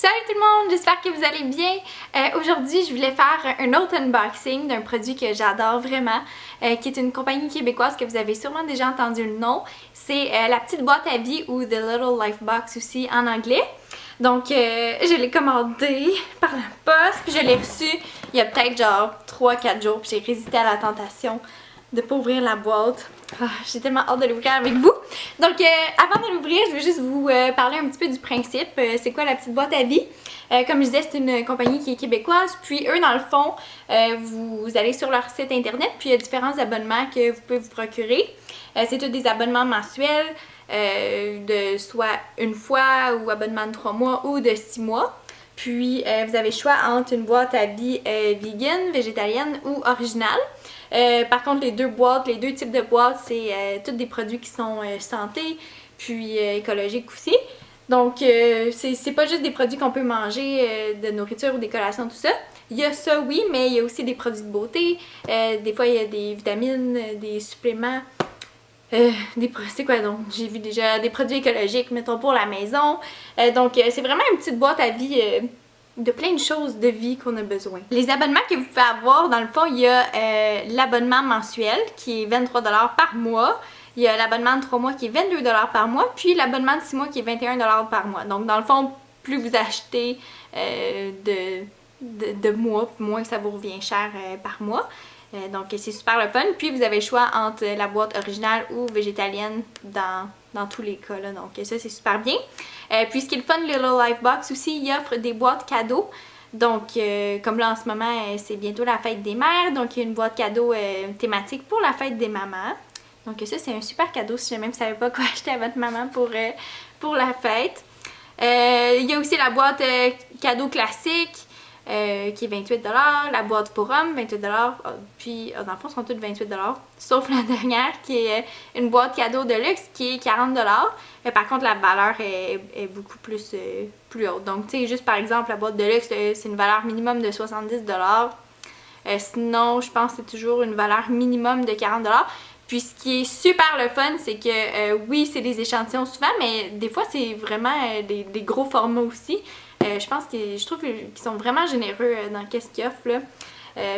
Salut tout le monde, j'espère que vous allez bien. Aujourd'hui, je voulais faire un autre unboxing d'un produit que j'adore vraiment, qui est une compagnie québécoise que vous avez sûrement déjà entendu le nom. C'est la petite boîte à vie ou The Little Life Box aussi en anglais. Donc, je l'ai commandé par la poste, puis je l'ai reçu il y a peut-être genre 3-4 jours, puis j'ai résisté à la tentation de pas ouvrir la boîte. J'ai tellement hâte de l'ouvrir avec vous. Donc, avant de l'ouvrir, je veux juste vous parler un petit peu du principe. C'est quoi la petite boîte à vie? Comme je disais, c'est une compagnie qui est québécoise. Puis eux, dans le fond, vous allez sur leur site internet, puis il y a différents abonnements que vous pouvez vous procurer. C'est tous des abonnements mensuels, de soit une fois, ou abonnement de 3 mois, ou de 6 mois. Puis, vous avez le choix entre une boîte à vie vegan, végétalienne ou originale. Par contre, les deux types de boîtes, c'est tous des produits qui sont santé, puis écologiques aussi. Donc, c'est pas juste des produits qu'on peut manger, de nourriture ou des collations, tout ça. Il y a ça, oui, mais il y a aussi des produits de beauté. Des fois, il y a des vitamines, des suppléments. C'est quoi donc? J'ai vu déjà des produits écologiques, mettons, pour la maison. Donc, c'est vraiment une petite boîte à vie de plein de choses de vie qu'on a besoin. Les abonnements que vous pouvez avoir, dans le fond, il y a l'abonnement mensuel qui est 23$ par mois. Il y a l'abonnement de 3 mois qui est 22$ par mois. Puis l'abonnement de 6 mois qui est 21$ par mois. Donc, dans le fond, plus vous achetez de mois, moins ça vous revient cher par mois. Donc c'est super le fun. Puis vous avez le choix entre la boîte originale ou végétalienne dans tous les cas. Là. Donc ça c'est super bien. Puis ce qui est le fun, Little Life Box aussi, il offre des boîtes cadeaux. Donc comme là en ce moment c'est bientôt la fête des mères. Donc il y a une boîte cadeau thématique pour la fête des mamans. Donc ça c'est un super cadeau si jamais vous ne savez pas quoi acheter à votre maman pour la fête. Il y a aussi la boîte cadeau classique. Qui est 28$, la boîte pour hommes 28$, puis dans le fond, sont toutes 28$, sauf la dernière qui est une boîte cadeau de luxe qui est 40$. Par contre, la valeur est beaucoup plus haute. Donc, tu sais, juste par exemple, la boîte de luxe, c'est une valeur minimum de 70$. Sinon, je pense que c'est toujours une valeur minimum de 40$. Puis ce qui est super le fun, c'est que oui, c'est des échantillons souvent, mais des fois, c'est vraiment des gros formats aussi. Je trouve qu'ils sont vraiment généreux dans qu'est-ce qu'ils offrent là.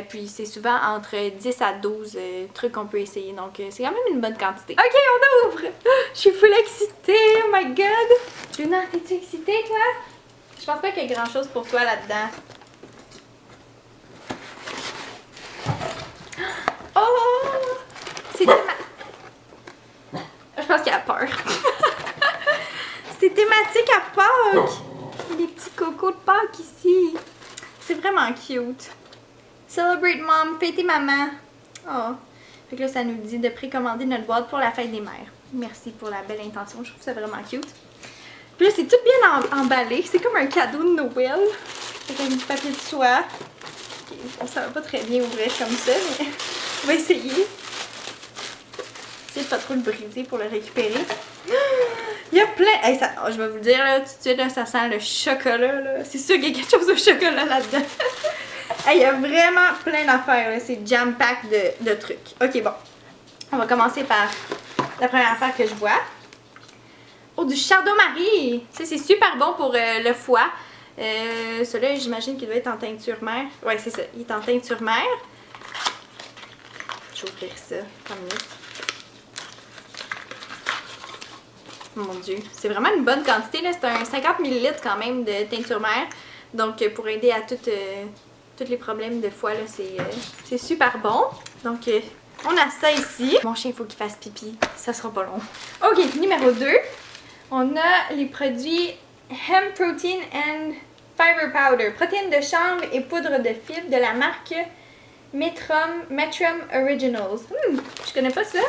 Puis c'est souvent entre 10 à 12 trucs qu'on peut essayer. Donc c'est quand même une bonne quantité. Ok, on ouvre! Je suis full excitée! Oh my god! Luna, es-tu excitée toi? Je pense pas qu'il y ait grand chose pour toi là-dedans. Oh! C'est Je pense qu'elle a peur. C'est thématique à Pâques! Des petits cocos de Pâques ici. C'est vraiment cute. Celebrate Mom, fêtez maman. Oh. Fait que là, ça nous dit de précommander notre boîte pour la fête des mères. Merci pour la belle intention. Je trouve ça vraiment cute. Puis là, c'est tout bien emballé. C'est comme un cadeau de Noël. Avec un papier de soie. Okay. Bon, ça va pas très bien ouvrir comme ça, mais on va essayer. Essayer de pas trop le briser pour le récupérer. Il y a plein... Hey, je vais vous le dire là, tout de suite, là, ça sent le chocolat. Là. C'est sûr qu'il y a quelque chose au chocolat là-dedans. Hey, il y a vraiment plein d'affaires. C'est jam-pack de trucs. Ok, bon. On va commencer par la première affaire que je vois. Oh, du chardonnay. Ça, c'est super bon pour le foie. Celui-là, j'imagine qu'il doit être en teinture mère. Ouais, c'est ça. Il est en teinture mère. Je vais ouvrir ça. 3 minutes. Mon Dieu, c'est vraiment une bonne quantité, là. C'est un 50 ml quand même de teinture mère. Donc pour aider à tous les problèmes de foie, là, c'est super bon. Donc on a ça ici. Mon chien, il faut qu'il fasse pipi, ça sera pas long. Ok, numéro 2. On a les produits Hemp Protein and Fiber Powder. Protéines de chanvre et poudre de fibres de la marque Metrum Originals. Je connais pas ça.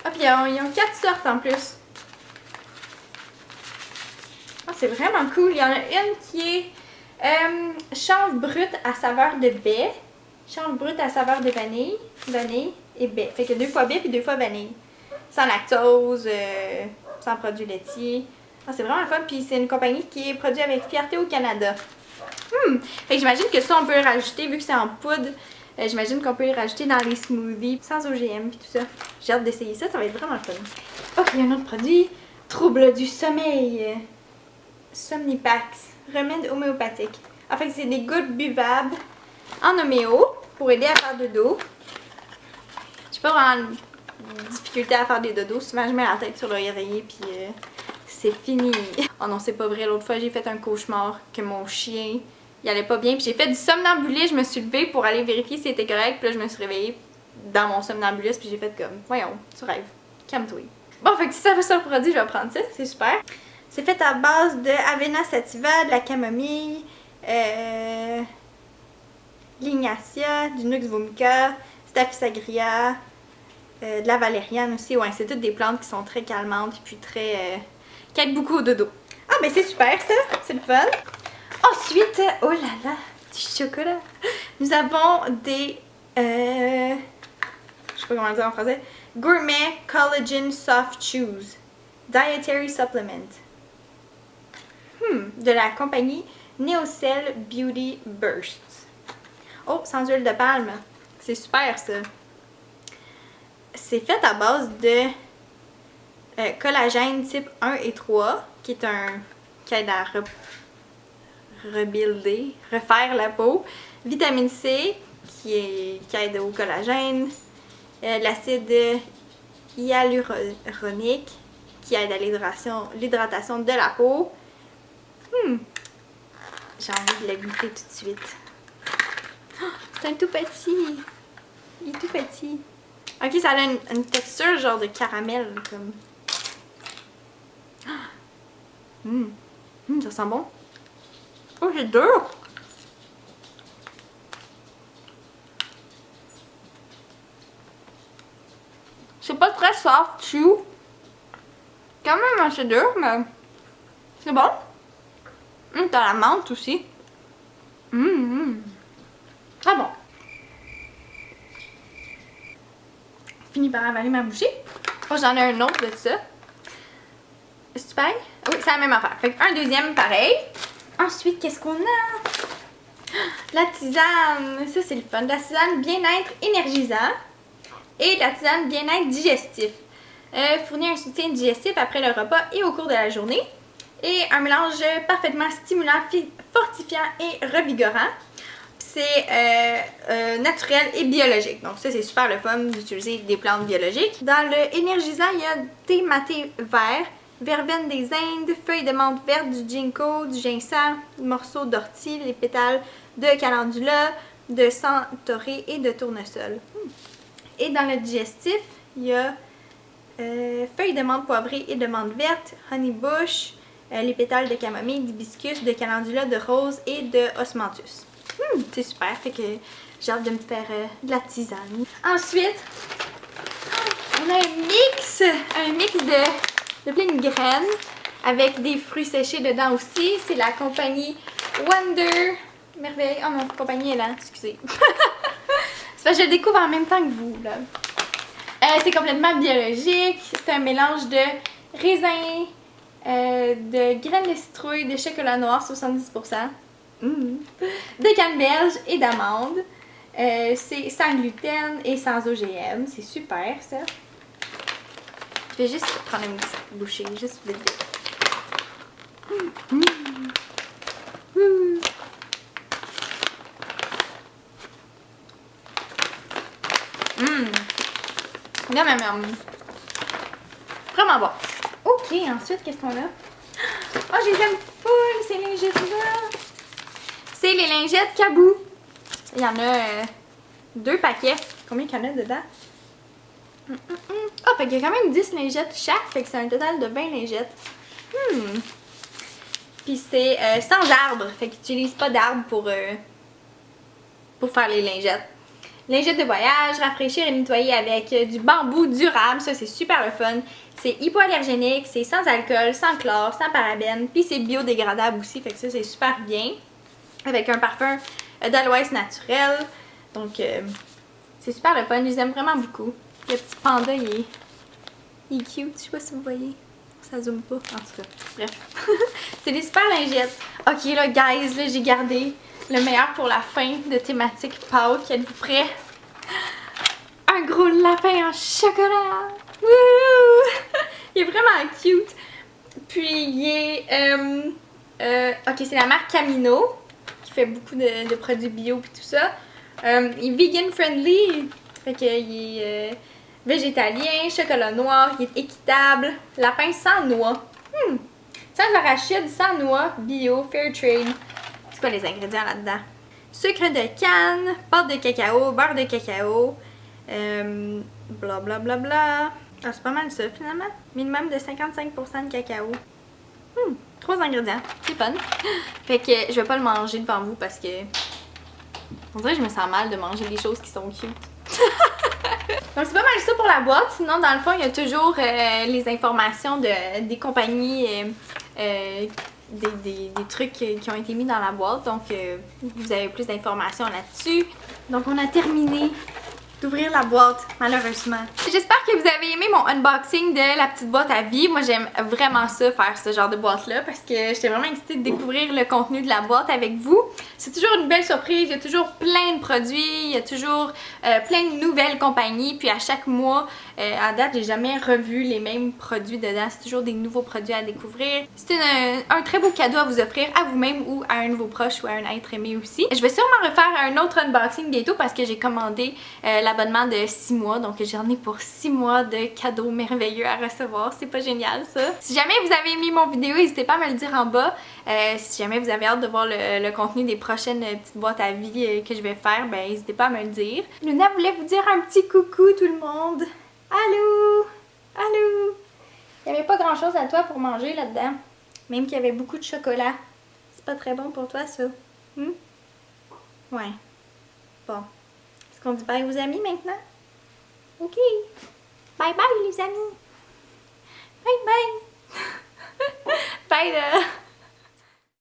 Ah, puis ils ont 4 sortes en plus. Oh, c'est vraiment cool. Il y en a une qui est chanvre brut à saveur de baie, chanvre brut à saveur de vanille et baie. Fait que 2 fois baie puis 2 fois vanille. Sans lactose, sans produits laitiers. Oh, c'est vraiment le fun. Puis c'est une compagnie qui est produite avec fierté au Canada. Fait que j'imagine que ça, on peut le rajouter, vu que c'est en poudre. J'imagine qu'on peut le rajouter dans les smoothies sans OGM puis tout ça. J'ai hâte d'essayer ça, ça va être vraiment le fun. Ok, il y a un autre produit. Trouble du sommeil. Somnipax. remède homéopathique. En fait, c'est des gouttes buvables en homéo pour aider à faire dodo. J'ai pas vraiment de difficulté à faire des dodos. Souvent, je mets la tête sur l'oreiller puis c'est fini. Oh non, c'est pas vrai. L'autre fois, j'ai fait un cauchemar que mon chien, il allait pas bien. Puis j'ai fait du somnambulisme. Je me suis levée pour aller vérifier si c'était correct. Puis là, je me suis réveillée dans mon somnambulisme. Puis j'ai fait comme, voyons, tu rêves. Calme-toi. Bon, fait que si ça veut se reproduire, je vais prendre ça. C'est super. C'est fait à base de Avena sativa, de la camomille, Lignacia, du Nux vomica, Staphylos agria, de la valériane aussi. Ouais, c'est toutes des plantes qui sont très calmantes et puis très... qui aident beaucoup au dodo. Ah, ben c'est super ça! C'est le fun! Ensuite, oh là là, du chocolat! Nous avons des... je sais pas comment le dire en français. Gourmet Collagen Soft Chews. Dietary Supplement. De la compagnie Neocell Beauty Bursts. Oh, sans huile de palme. C'est super ça. C'est fait à base de collagène type 1 et 3, qui est qui aide à refaire la peau. Vitamine C, qui aide au collagène. L'acide hyaluronique, qui aide à l'hydratation de la peau. J'ai envie de la goûter tout de suite. Oh, c'est un tout petit. Il est tout petit. Ok, ça a une texture genre de caramel, comme. Ça sent bon. Oh, c'est dur! C'est pas très soft, chew. Quand même assez dur, mais c'est bon. T'as la menthe aussi. Ah bon. Fini par avaler ma bouchée. Oh, j'en ai un autre de ça. Est-ce que tu payes? Oui, c'est la même affaire. Fait un deuxième pareil. Ensuite, qu'est-ce qu'on a? La tisane. Ça, c'est le fun. La tisane bien-être énergisant. Et la tisane bien-être digestif. Fournit un soutien digestif après le repas et au cours de la journée. Et un mélange parfaitement stimulant, fortifiant et revigorant. C'est naturel et biologique. Donc ça, c'est super le fun d'utiliser des plantes biologiques. Dans le énergisant, il y a thé maté vert, verveine des Indes, feuilles de menthe verte, du ginkgo, du ginseng, morceaux d'ortie, les pétales de calendula, de centaurée et de tournesol. Et dans le digestif, il y a feuilles de menthe poivrée et de menthe verte, honeybush, les pétales de camomille, d'hibiscus, de calendula, de rose et de osmanthus. C'est super, fait que j'ai hâte de me faire de la tisane. Ensuite, on a un mix de plein de graines avec des fruits séchés dedans aussi. C'est la compagnie Wonder Merveille. Oh non, compagnie est là, excusez. C'est parce que je le découvre en même temps que vous, là. C'est complètement biologique. C'est un mélange de raisins, de graines de citrouille, de chocolat noir 70%, de canneberge et d'amandes. C'est sans gluten et sans OGM. C'est super, ça. Je vais juste prendre une petite bouchée, juste vite vite. Vraiment bon. Ok, ensuite, qu'est-ce qu'on a? Oh, je les aime full, ces lingettes-là. C'est les lingettes Kabou. Il y en a 2 paquets. Combien il y en a dedans? Ah, fait qu'il y a quand même 10 lingettes chaque. Fait que c'est un total de 20 lingettes. Puis c'est sans arbre. Fait qu'ils n'utilisent pas d'arbre pour faire les lingettes. Lingettes de voyage, rafraîchir et nettoyer avec du bambou durable. Ça, c'est super le fun. C'est hypoallergénique, c'est sans alcool, sans chlore, sans parabènes. Puis c'est biodégradable aussi. Fait que ça, c'est super bien. Avec un parfum d'aloès naturel. Donc, c'est super le fun. Je les aime vraiment beaucoup. Le petit panda, il est cute. Je sais pas si vous voyez. Ça zoome pas. En tout cas, bref. C'est des super lingettes. Ok, là, guys, là, j'ai gardé le meilleur pour la fin de thématique Pâques. Êtes-vous prêts? Un gros lapin en chocolat! Wouhou! Il est vraiment cute. Puis il est Ok, c'est la marque Camino qui fait beaucoup de produits bio et tout ça. Il est vegan friendly, fait qu'il est végétalien, chocolat noir, il est équitable, lapin sans noix, sans arachide, sans noix, bio, fair trade. C'est quoi les ingrédients là-dedans? Sucre de canne, pâte de cacao, beurre de cacao, bla bla bla bla. Ah, c'est pas mal ça finalement. Minimum de 55% de cacao. 3 ingrédients, c'est fun. Fait que je vais pas le manger devant vous parce que on dirait que je me sens mal de manger des choses qui sont cute. Donc c'est pas mal ça pour la boîte. Sinon dans le fond il y a toujours les informations des compagnies, des trucs qui ont été mis dans la boîte. Donc vous avez plus d'informations là-dessus. Donc on a terminé d'ouvrir la boîte, malheureusement. J'espère que vous avez aimé mon unboxing de la petite boîte à vie. Moi, j'aime vraiment ça, faire ce genre de boîte-là, parce que j'étais vraiment excitée de découvrir le contenu de la boîte avec vous. C'est toujours une belle surprise, il y a toujours plein de produits, il y a toujours plein de nouvelles compagnies, puis à chaque mois, à date, j'ai jamais revu les mêmes produits dedans. C'est toujours des nouveaux produits à découvrir. C'est un très beau cadeau à vous offrir à vous-même ou à un nouveau proche ou à un être aimé aussi. Je vais sûrement refaire un autre unboxing bientôt parce que j'ai commandé l'abonnement de 6 mois. Donc j'en ai pour 6 mois de cadeaux merveilleux à recevoir. C'est pas génial ça? Si jamais vous avez aimé mon vidéo, n'hésitez pas à me le dire en bas. Si jamais vous avez hâte de voir le contenu des prochaines petites boîtes à vie que je vais faire, ben n'hésitez pas à me le dire. Luna voulait vous dire un petit coucou tout le monde. Allô? Allô? Il n'y avait pas grand chose à toi pour manger là-dedans. Même qu'il y avait beaucoup de chocolat. C'est pas très bon pour toi ça? Ouais. Bon. Est-ce qu'on dit bye aux amis maintenant? Ok. Bye bye les amis. Bye bye. Bye là.